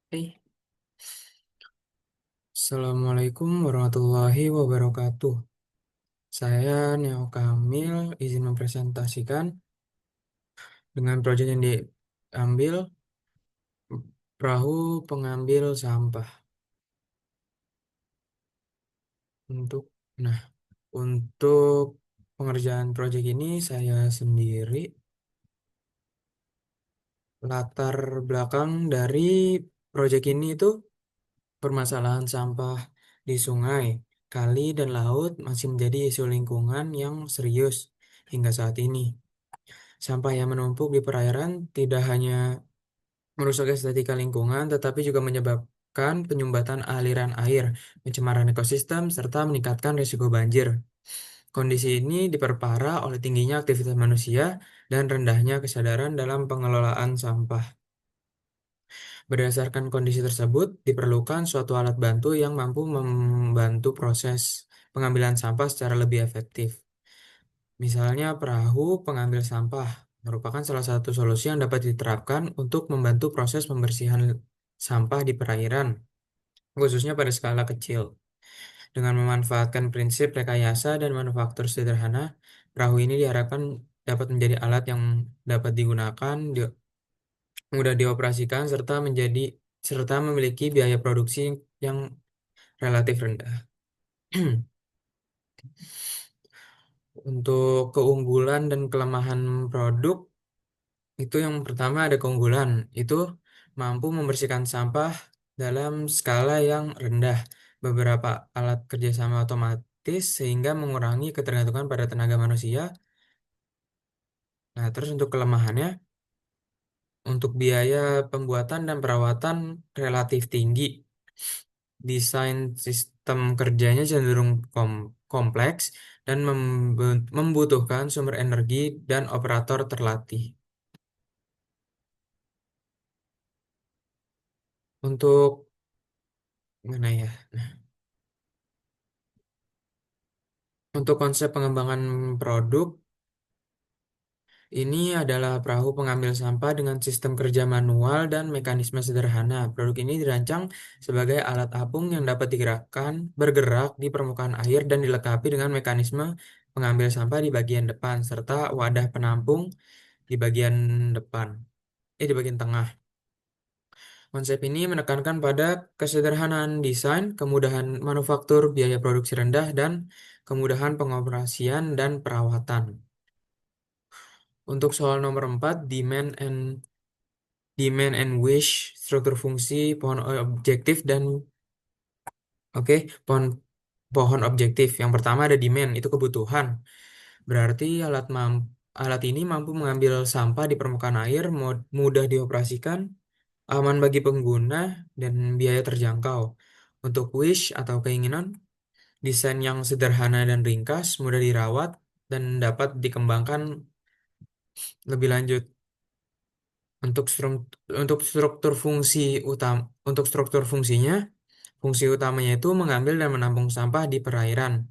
Eh, Assalamualaikum warahmatullahi wabarakatuh. Saya Neo Kamil izin mempresentasikan dengan proyek yang diambil perahu pengambil sampah. Untuk nah, untuk pengerjaan proyek ini saya sendiri latar belakang dari proyek ini itu permasalahan sampah di sungai, kali dan laut masih menjadi isu lingkungan yang serius hingga saat ini. Sampah yang menumpuk di perairan tidak hanya merusak estetika lingkungan, tetapi juga menyebabkan penyumbatan aliran air, pencemaran ekosistem, serta meningkatkan risiko banjir. Kondisi ini diperparah oleh tingginya aktivitas manusia dan rendahnya kesadaran dalam pengelolaan sampah. Berdasarkan kondisi tersebut, diperlukan suatu alat bantu yang mampu membantu proses pengambilan sampah secara lebih efektif. Misalnya perahu pengambil sampah merupakan salah satu solusi yang dapat diterapkan untuk membantu proses pembersihan sampah di perairan, khususnya pada skala kecil. Dengan memanfaatkan prinsip rekayasa dan manufaktur sederhana, perahu ini diharapkan dapat menjadi alat yang dapat digunakan, mudah dioperasikan, serta memiliki biaya produksi yang relatif rendah. Untuk keunggulan dan kelemahan produk, itu yang pertama ada keunggulan, itu mampu membersihkan sampah dalam skala yang rendah, beberapa alat kerjasama otomatis sehingga mengurangi ketergantungan pada tenaga manusia. Nah, terus untuk kelemahannya, untuk biaya pembuatan dan perawatan relatif tinggi. Desain sistem kerjanya cenderung kompleks dan membutuhkan sumber energi dan operator terlatih. Untuk mana ya? Untuk konsep pengembangan produk, ini adalah perahu pengambil sampah dengan sistem kerja manual dan mekanisme sederhana. Produk ini dirancang sebagai alat apung yang dapat bergerak di permukaan air dan dilengkapi dengan mekanisme pengambil sampah di bagian depan, serta wadah penampung di bagian depan, di bagian tengah. Konsep ini menekankan pada kesederhanaan desain, kemudahan manufaktur, biaya produksi rendah, dan kemudahan pengoperasian dan perawatan. Untuk soal nomor 4, demand and wish, struktur fungsi, pohon objektif dan oke, pohon pohon objektif. Yang pertama ada demand, itu kebutuhan. Berarti alat ini mampu mengambil sampah di permukaan air, mudah dioperasikan, aman bagi pengguna, dan biaya terjangkau. Untuk wish atau keinginan, desain yang sederhana dan ringkas, mudah dirawat, dan dapat dikembangkan lebih lanjut. Untuk struktur fungsi untuk struktur fungsinya, fungsi utamanya itu mengambil dan menampung sampah di perairan.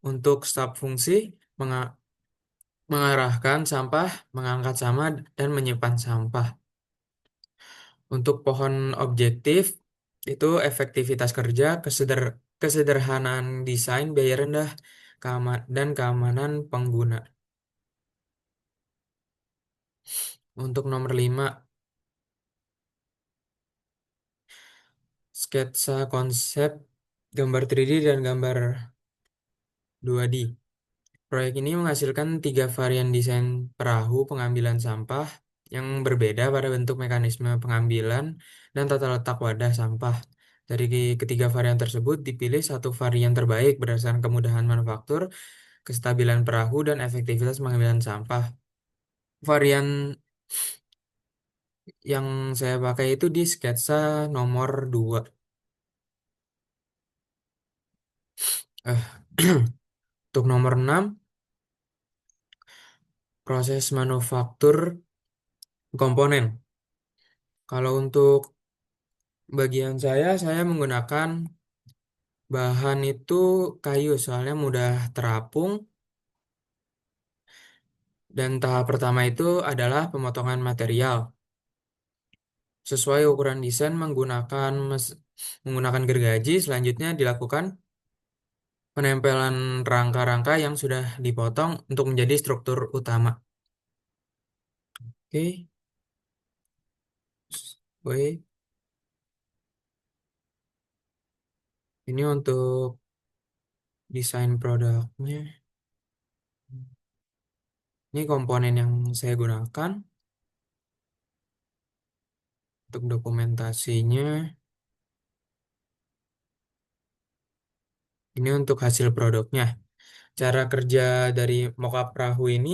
Untuk staf fungsi, menga- mengarahkan sampah, mengangkat sampah, dan menyimpan sampah. Untuk pohon objektif, itu efektivitas kerja, kesederhanaan desain, biaya rendah, dan keamanan pengguna. Untuk nomor 5, sketsa konsep, gambar 3D, dan gambar 2D. Proyek ini menghasilkan 3 varian desain perahu pengambilan sampah yang berbeda pada bentuk mekanisme pengambilan dan tata letak wadah sampah. Dari ketiga varian tersebut, dipilih satu varian terbaik berdasarkan kemudahan manufaktur, kestabilan perahu, dan efektivitas pengambilan sampah. Varian yang saya pakai itu di sketsa nomor 2. Eh, untuk nomor 6, proses manufaktur komponen. Kalau untuk bagian saya menggunakan bahan itu kayu, soalnya mudah terapung. Dan tahap pertama itu adalah pemotongan material. Sesuai ukuran desain menggunakan gergaji, selanjutnya dilakukan penempelan rangka-rangka yang sudah dipotong untuk menjadi struktur utama. Oke, Oke. Ini untuk desain produknya. Ini komponen yang saya gunakan untuk dokumentasinya. Ini untuk hasil produknya. Cara kerja dari mockup perahu ini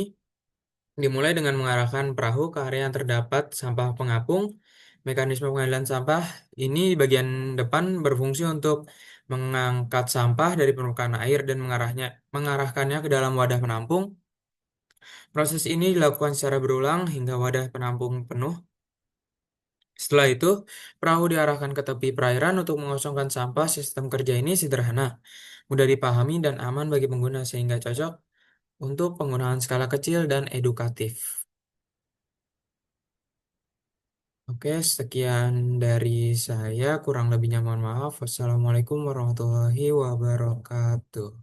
dimulai dengan mengarahkan perahu ke area yang terdapat sampah pengapung. Mekanisme pengalihan sampah ini di bagian depan berfungsi untuk mengangkat sampah dari permukaan air dan mengarahkannya ke dalam wadah penampung. Proses ini dilakukan secara berulang hingga wadah penampung penuh. Setelah itu, perahu diarahkan ke tepi perairan untuk mengosongkan sampah. Sistem kerja ini sederhana, mudah dipahami dan aman bagi pengguna sehingga cocok untuk penggunaan skala kecil dan edukatif. Oke, sekian dari saya. Kurang lebihnya mohon maaf. Wassalamualaikum warahmatullahi wabarakatuh.